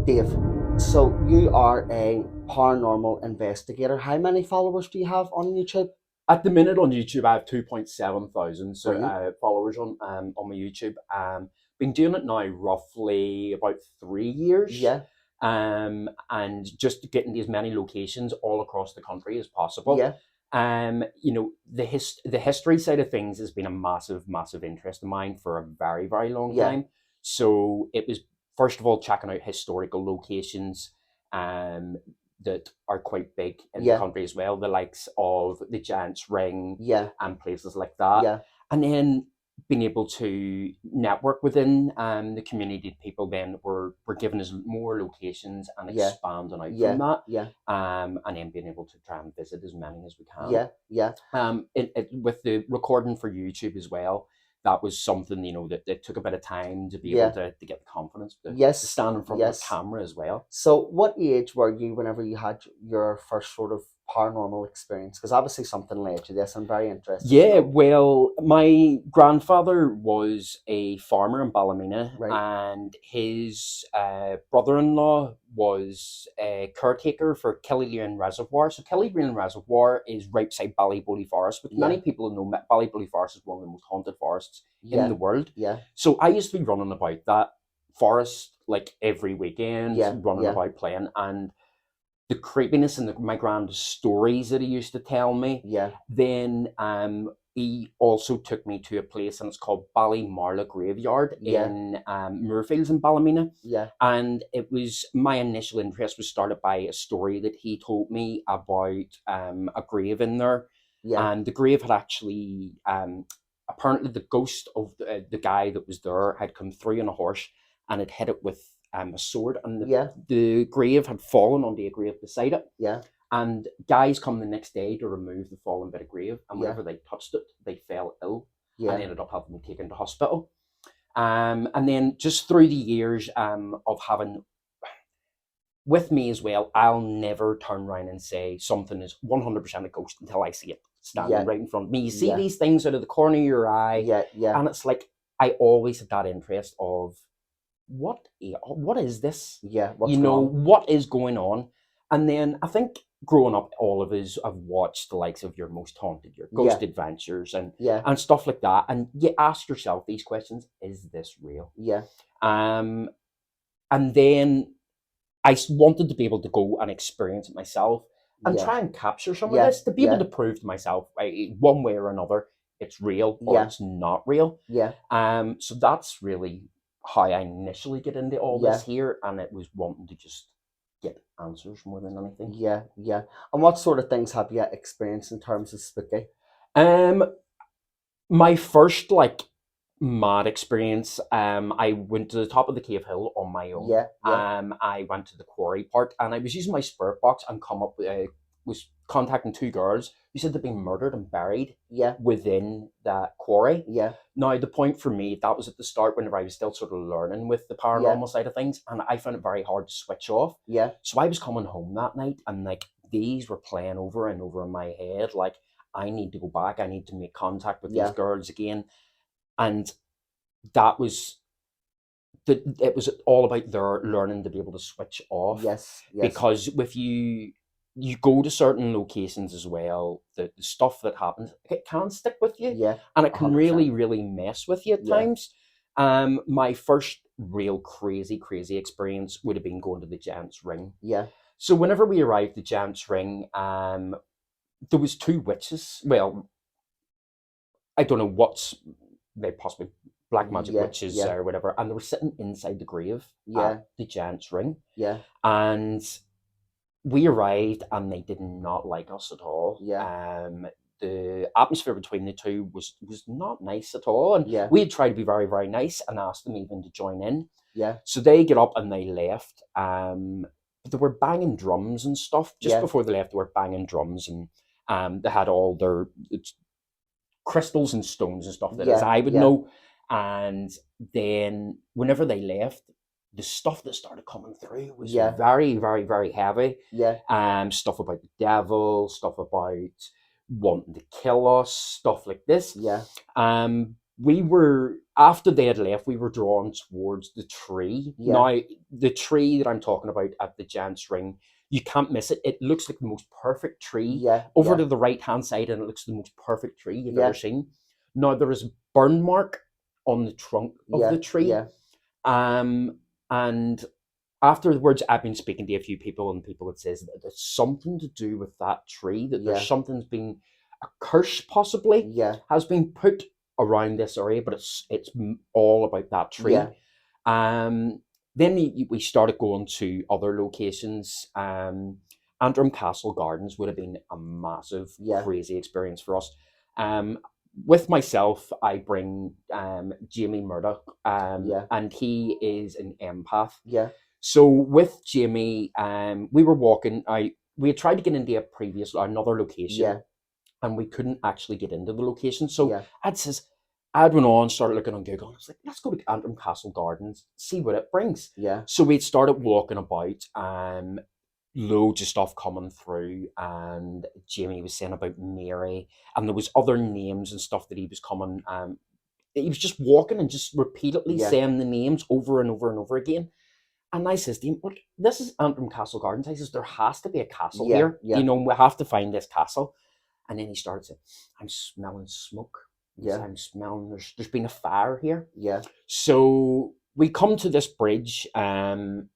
Dave, so you are a paranormal investigator. How many followers do you have on YouTube? At the minute on YouTube, I have 2.7 thousand Brilliant. followers on my YouTube. Been doing it now roughly about 3 years, Yeah, and just getting to as many locations all across the country as possible. yeah, The history side of things has been a massive interest of mine for a very long yeah, time. So it was first of all checking out historical locations, um, that are quite big in the yeah, country as well, the likes of the Giant's Ring yeah, and places like that. yeah, And then being able to network within the community, people then were given us more locations and yeah, expanding out from yeah, that, yeah, and then being able to try and visit as many as we can. yeah, yeah, With the recording for YouTube as well, that was something that it took a bit of time to be able yeah. to get the confidence to Yes, stand in front of a yes. camera as well. So, what age were you whenever you had your first sort of paranormal experience? Because obviously something led to this. I'm very interested to Yeah, know. well, my grandfather was a farmer in Ballymena, Right? and his brother-in-law was a caretaker for Killylean Reservoir. So Killylean Reservoir is right beside Ballybully Forest, which Yeah, many people know. Ballybully Forest is one of the most haunted forests in yeah, the world. yeah, So I used to be running about that forest like every weekend, yeah, running yeah, about playing, and the creepiness and my grand stories that he used to tell me. yeah, Then he also took me to a place, and it's called Ballymarla Graveyard yeah, in Moorfields in Ballymena. yeah, And it was my initial interest was started by a story that he told me about a grave in there, yeah, and the grave had actually apparently the ghost of the guy that was there had come through on a horse and had hit it with a sword, and yeah, the grave had fallen onto a grave beside it. yeah, And guys come the next day to remove the fallen bit of grave, and yeah, whenever they touched it, they fell ill and yeah, ended up having to be taken to hospital. And then just through the years of having with me as well, I'll never turn around and say something is 100% a ghost until I see it standing yeah, right in front of me. You see yeah, these things out of the corner of your eye, yeah, yeah, and it's like I always had that interest of what is this? yeah. What's going on? What is going on? And then I think growing up, all of us have watched the likes of Your Most Haunted, Your Yeah, Ghost Adventures, and yeah, stuff like that. And you ask yourself these questions: Is this real? yeah, Um, and then wanted to be able to go and experience it myself and yeah, try and capture some of yeah, this to be able yeah, to prove to myself, one way or another, it's real or yeah, it's not real. yeah, So that's really how I initially get into all this yeah, here, and it was wanting to just get answers more than anything. yeah, yeah. And what sort of things have you experienced in terms of spooky? Um, my first like mad experience, I went to the top of the cave hill on my own. Yeah, yeah, I went to the quarry part, and I was using my spirit box and come up with was contacting two girls who said they'd been murdered and buried yeah, within that quarry. yeah, Now the point for me, that was at the start whenever I was still sort of learning with the yeah, paranormal side of things, and I found it very hard to switch off. yeah, So I was coming home that night, and like these were playing over and over in my head, like I need to go back, I need to make contact with these yeah. girls again. And that was it was all about their learning to be able to switch off, Yes, yes, because with you go to certain locations as well, the stuff that happens, it can stick with you, yeah, and it can 100%. really mess with you at Yeah, times. My first real crazy experience would have been going to the Giant's Ring. yeah, So whenever we arrived at the Giant's Ring, there was two witches. Well, I don't know what's they possibly black magic yeah, witches yeah, or whatever, and they were sitting inside the grave at yeah, the Giant's Ring. yeah, And we arrived, and they did not like us at all. yeah, The atmosphere between the two was not nice at all, and yeah, we had tried to be very nice and asked them even to join in. yeah, So they get up and they left. But they were banging drums and stuff just yeah, before they left. They were banging drums, and they had all their crystals and stones and stuff that as yeah, I would yeah, know. And then whenever they left, the stuff that started coming through was yeah, very heavy. yeah, Stuff about the devil, stuff about wanting to kill us, stuff like this. yeah, Um, we were, after they had left, we were drawn towards the tree. Yeah. Now, the tree that I'm talking about at the Giant's Ring, you can't miss it. It looks like the most perfect tree. Yeah. Over Yeah. to the right hand side, and it looks the most perfect tree you've Yeah. ever seen. Now, there is a burn mark on the trunk of Yeah. the tree. Yeah. And afterwards, I've been speaking to a few people, and people that says that there's something to do with that tree, that Yeah. there's something's been, a curse possibly Yeah. has been put around this area, but it's all about that tree. Yeah. Then we started going to other locations. Antrim Castle Gardens would have been a massive, Yeah. crazy experience for us. With myself, I bring Jamie Murdoch, Yeah. and he is an empath. Yeah. So with Jamie, we were walking. We had tried to get into another location, Yeah. and we couldn't actually get into the location. So Yeah. I'd went on, started looking on Google, and I was like, let's go to Antrim Castle Gardens, see what it brings. Yeah. So we'd started walking about, loads of stuff coming through, and Jamie was saying about Mary, and there was other names and stuff that he was coming. He was just walking and just repeatedly Yeah. saying the names over and over and over again. And I says to him, look, this is Antrim Castle Gardens. I says, there has to be a castle Yeah. here. Yeah. We have to find this castle. And then he started saying, I'm smelling smoke. Yeah. I'm smelling, there's been a fire here. Yeah. So we come to this bridge, and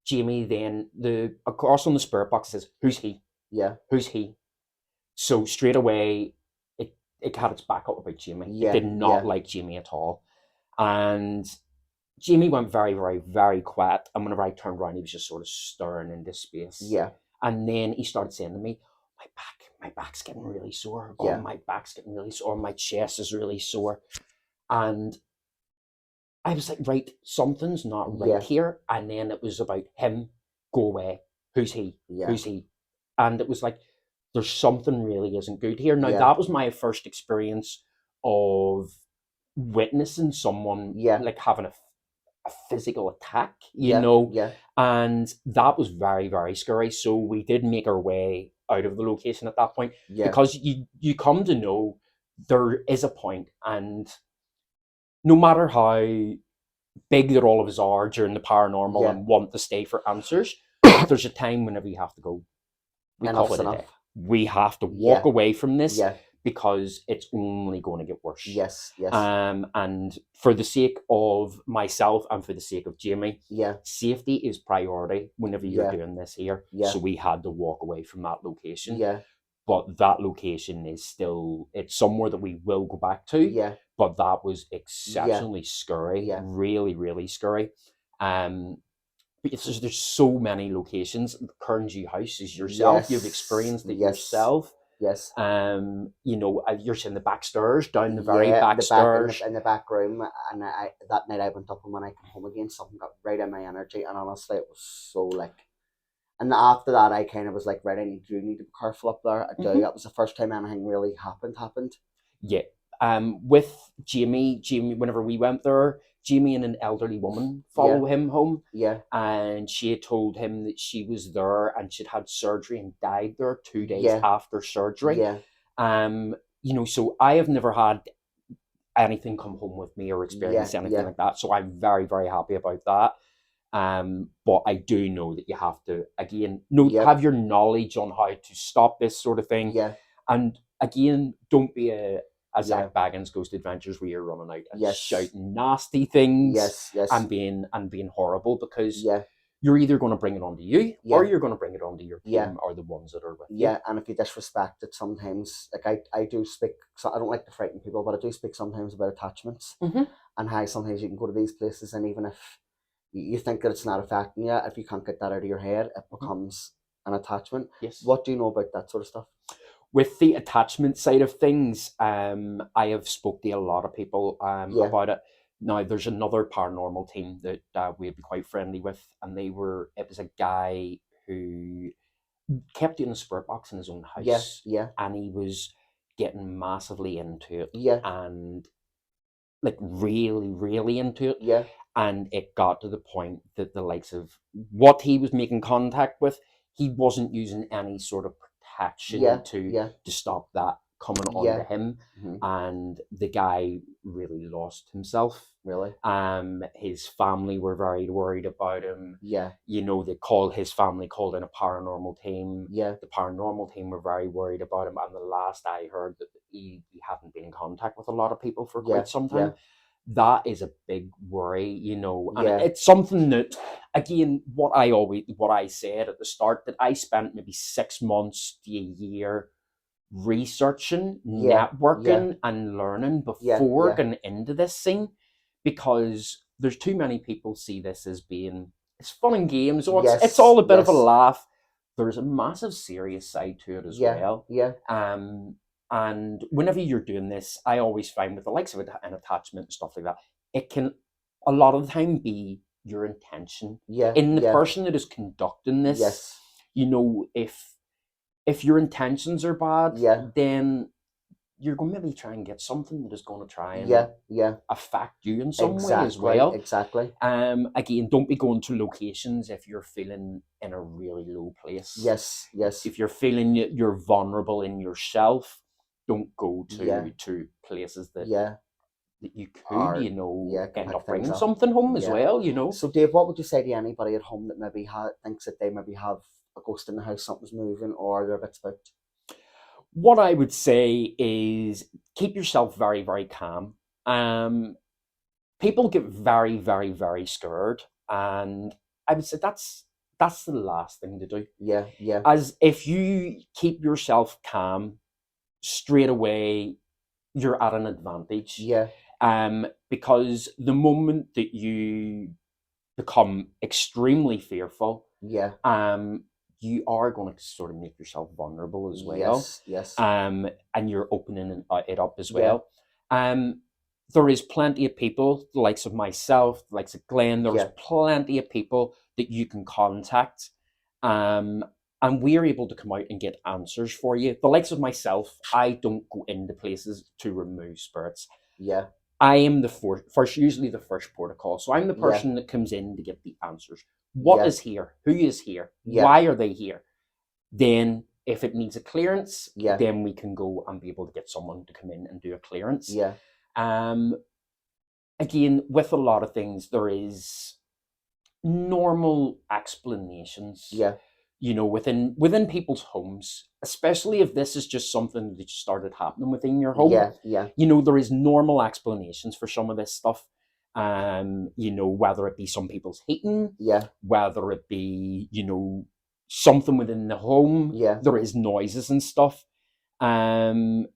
Jamie then, across on the spirit box, says, who's he? Yeah. Who's he? So straight away, it had its back up about Jamie. Yeah. It did not Yeah. like Jamie at all. And Jamie went very, very, very quiet. And whenever I turned around, he was just sort of staring into space. Yeah. And then he started saying to me, my back's getting really sore. Yeah. Oh, my back's getting really sore. My chest is really sore. And I was like, right, something's not right Yeah. here. And then it was about him, go away. Who's he? Yeah. Who's he? And it was like, there's something really isn't good here. Now, Yeah. that was my first experience of witnessing someone Yeah. like having a physical attack, Yeah. Yeah. and that was very, very scary. So we did make our way out of the location at that point, Yeah. because you come to know there is a point, and no matter how big that all of us are during the paranormal Yeah. and want to stay for answers, there's a time whenever you have to go, we call Enough's it a enough. day. We have to walk Yeah. away from this, Yeah. because it's only going to get worse. Yes. Yes. And for the sake of myself and for the sake of Jamie, Yeah. safety is priority whenever you're Yeah. doing this here. Yeah. So we had to walk away from that location. Yeah. But that location is still, it's somewhere that we will go back to. Yeah. But that was exceptionally scary. Yeah. Really, really scary. There's so many locations. Kernsey House is yourself. Yes. You've experienced it Yes. yourself. Yes. You're saying the back stairs, down the very Yeah, back the stairs. in the back room, and that night I went up, and when I came home again, something got right in my energy, and honestly, it was so like. And after that, I kind of was like, right, I need to be careful up there. I do. Mhm. That was the first time anything really happened. Yeah. With Jamie, whenever we went there, Jamie and an elderly woman follow him home. Yeah. And she had told him that she was there and she'd had surgery and died there 2 days Yeah. after surgery. Yeah. So I have never had anything come home with me or experience anything like that. So I'm very, very happy about that. But I do know that you have to, again, have your knowledge on how to stop this sort of thing. Yeah. And again, don't be a Zach Baggins Ghost Adventures where you're running out and Yes. shouting nasty things Yes. Yes. and being horrible, because Yeah. you're either going to bring it onto you or you're going to bring it onto your team Yeah. or the ones that are with you. Yeah, and if you disrespect it sometimes, like I do speak, so I don't like to frighten people, but I do speak sometimes about attachments and how sometimes you can go to these places, and even if you think that it's not affecting you, if you can't get that out of your head, it becomes an attachment. Yes. What do you know about that sort of stuff? With the attachment side of things, I have spoke to a lot of people about it. Now, there's another paranormal team that we'd be quite friendly with, and it was a guy who kept doing a spirit box in his own house. Yeah. And he was getting massively into it. Yeah. And like really, really into it. Yeah. And it got to the point that the likes of what he was making contact with, he wasn't using any sort of protection to stop that coming Yeah. onto him, Mhm. and the guy really lost himself. Really? His family were very worried about him. Yeah. You know, his family called in a paranormal team. Yeah. The paranormal team were very worried about him, and the last I heard that he hadn't been in contact with a lot of people for Yeah. quite some time. Yeah. That is a big worry, you know, and Yeah. it's something that, again, what I said at the start, that I spent maybe 6 months to a year researching, Yeah. networking, and learning Yeah. before Yeah. getting into this scene, because there's too many people see this as being, it's fun and games, or it's Yes. all a bit of a Yes. laugh. There's a massive serious side to it as Yeah. well. Yeah. And whenever you're doing this, I always find with the likes of an attachment and stuff like that, it can a lot of the time be your intention Yeah. in the Yeah. person that is conducting this. Yes. You know, if your intentions are bad, Yeah. then you're going to maybe try and get something that is going to try and Yeah. Yeah. affect you in some way as Exactly. well. Exactly. Again, don't be going to locations if you're feeling in a really low place. Yes. Yes. If you're feeling you're vulnerable in yourself, don't go Yeah. to places that Yeah. you could, Or you know, yeah, can end pick up things bringing up. something home as Yeah. well, you know. So, Dave, what would you say to anybody at home that maybe thinks that they maybe have a ghost in the house, something's moving, or they're a bit spooked? What I would say is keep yourself very, very calm. People get very, very, very scared, and I would say that's the last thing to do. Yeah. Yeah. As if you keep yourself calm straight away, you're at an advantage. Yeah. Because the moment that you become extremely fearful, Yeah. you are going to sort of make yourself vulnerable as well. Yes. Yes. And you're opening it up as Yeah. well. There is plenty of people, the likes of myself, the likes of Glenn, there's Yeah. plenty of people that you can contact. And we're able to come out and get answers for you. The likes of myself, I don't go into places to remove spirits. Yeah. I am usually the first protocol. So I'm the Yeah. person that comes in to get the answers. What Yeah. is here? Who is here? Yeah. Why are they here? Then if it needs a clearance, Yeah. then we can go and be able to get someone to come in and do a clearance. Yeah. Again, with a lot of things, there is normal explanations. Yeah. You know, within people's homes, especially if this is just something that started happening within your home. Yeah. Yeah. You know, there is normal explanations for some of this stuff. You know, whether it be some people's heating, Yeah. whether it be, you know, something within the home. Yeah. There is noises and stuff. And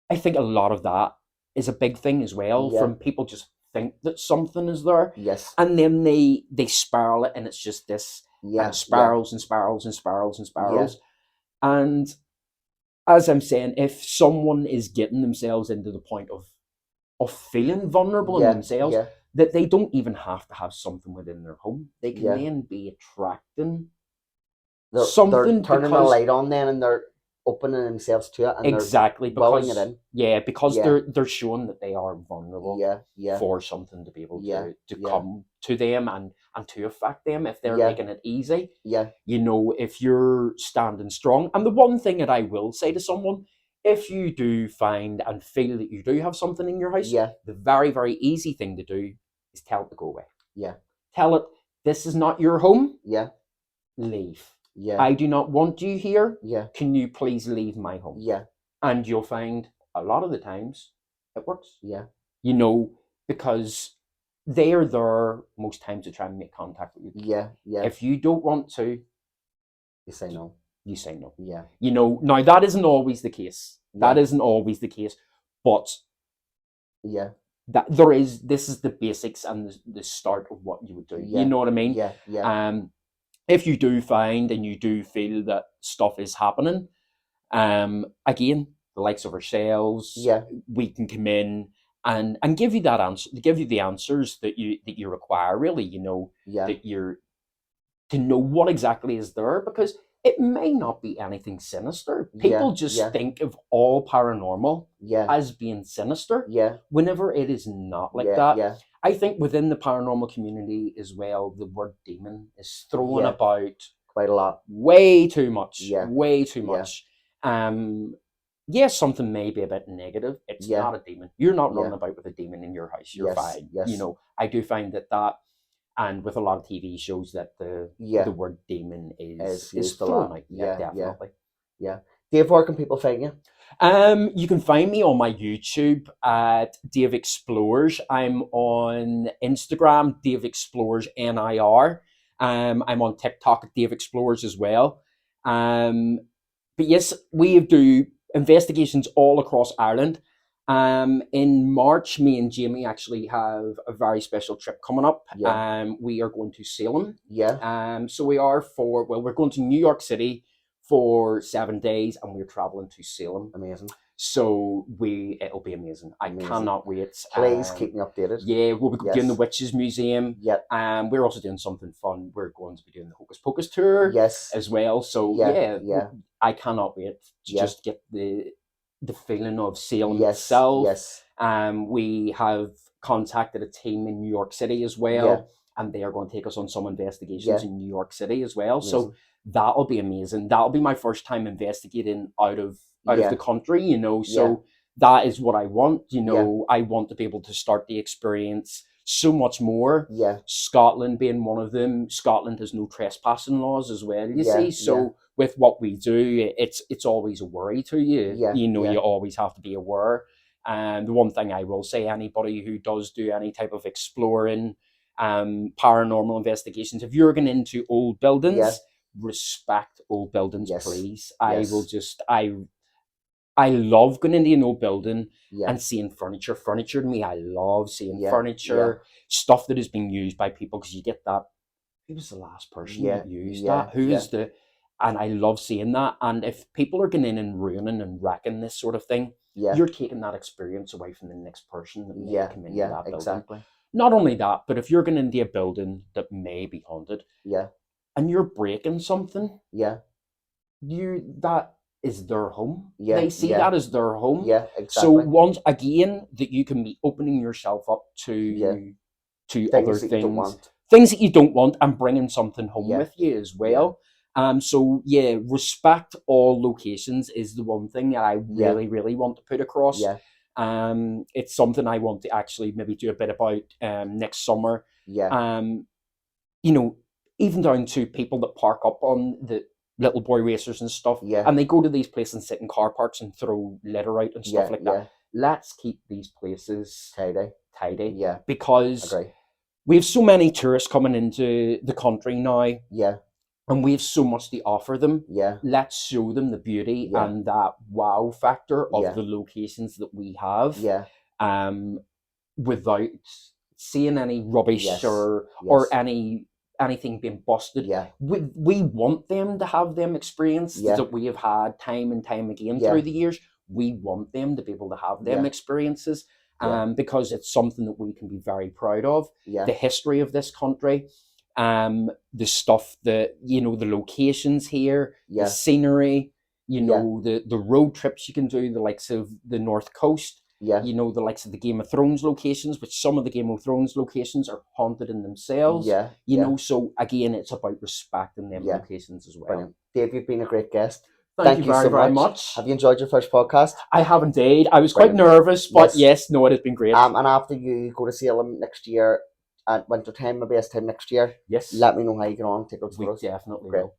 I think a lot of that is a big thing as well, Yeah. from people just think that something is there. Yes. And then they spiral it, and it's just this, Yeah. and it spirals and spirals and spirals and spirals. And as I'm saying, if someone is getting themselves into the point of feeling vulnerable in themselves, Yeah. that they don't even have to have something within their home. They can Yeah. then be attracting They're something turning the because light on then, and they're opening themselves to it, and exactly they're willing because it in. yeah, because Yeah. they're showing that they are vulnerable Yeah. Yeah. for something to be able Yeah. to Yeah. come to them and to affect them if they're Yeah. making it easy. Yeah. You know, if you're standing strong. And the one thing that I will say to someone, if you do find and feel that you do have something in your house, Yeah. the very, very easy thing to do is tell it to go away. Yeah. Tell it, this is not your home. Yeah. Leave. Yeah. I do not want you here. Yeah. Can you please leave my home? Yeah. And you'll find a lot of the times it works. Yeah. You know, because they are there most times to try and make contact with you. Yeah. Yeah. If you don't want to, You say no. you say no. Yeah. You know, now that isn't always the case. Yeah. That isn't always the case. But Yeah. that this is the basics and the start of what you would do. Yeah. You know what I mean? Yeah. Yeah. If you do find and you do feel that stuff is happening, again, the likes of ourselves, Yeah. we can come in and give you that answer, give you the answers that you require, really, you know, Yeah. that you're to know what exactly is there, because it may not be anything sinister. People just Yeah. think of all paranormal Yeah. as being sinister, Yeah. whenever it is not like Yeah. that. Yeah. I think within the paranormal community as well, the word demon is thrown Yeah. about quite a lot. Way too much. Yeah. Way too Yeah. much. Yes, something may be a bit negative. It's Yeah. not a demon. You're not running Yeah. about with a demon in your house. You're Yes. fine. Yes. You know, I do find that, and with a lot of TV shows, that the word demon is used a thrown lot. out. Yeah, definitely. Yeah. Dave, where can people find you? You can find me on my YouTube at Dave Explores. I'm on Instagram, davexploresNIR. I'm on TikTok at Dave Explores as well. But yes, we do investigations all across Ireland. In March, me and Jamie actually have a very special trip coming up. Yeah. We are going to Salem. Yeah. So we're going to New York City for 7 days, and we're traveling to Salem. Amazing. So it'll be amazing. I cannot wait. Please keep me updated. Yeah, we'll be doing the Witches Museum. Yep. We're also doing something fun. We're going to be doing the Hocus Pocus tour. Yes. As well. So yeah. I cannot wait to just get the feeling of Salem itself. Yes. We have contacted a team in New York City as well, and they are going to take us on some investigations in New York City as well. Amazing. So that'll be amazing. That'll be my first time investigating out of the country, you know. So that is what I want, you know. I want to be able to start the experience so much more. Yeah. Scotland being one of them. Scotland has no trespassing laws as well, you see. So with what we do, it's always a worry to you. You know, you always have to be aware. And the one thing I will say, anybody who does do any type of exploring, paranormal investigations, if you're going into old buildings, respect old buildings, please. I love going into an old building and seeing furniture. Furniture to me, I love seeing furniture, stuff that has been used by people, because you get that. Who was the last person that used that? Who is the? And I love seeing that. And if people are going in and ruining and wrecking this sort of thing, you're taking that experience away from the next person that may come into that building. Exactly. Not only that, but if you're going into a building that may be haunted, and you're breaking something, that is their home. They see that as their home. Exactly. So once again, that you can be opening yourself up to other things that you don't want, and bringing something home with you as well. So respect all locations is the one thing that I really, really want to put across. It's something I want to actually maybe do a bit about next summer. You know, even down to people that park up on the little boy racers and stuff, and they go to these places and sit in car parks and throw litter out and stuff like that. Let's keep these places tidy. Because we have so many tourists coming into the country now. And we have so much to offer them. Let's show them the beauty and that wow factor of the locations that we have. Without seeing any rubbish or anything being busted. We want them to have them experiences that we have had time and time again through the years. We want them to be able to have them experiences. Because it's something that we can be very proud of. The history of this country. The stuff that, you know, the locations here, the scenery, you know, the road trips you can do, the likes of the North Coast, you know, the likes of the Game of Thrones locations, which some of the Game of Thrones locations are haunted in themselves. You know, so again, it's about respecting them locations as well. Brilliant. Dave, you've been a great guest. Thank you very, very much. Have you enjoyed your first podcast? I have indeed. I was quite nervous, but yes, no, it has been great. And after you go to Salem next year, at winter time, maybe this time next year, let me know how you get on. Take us. We definitely will.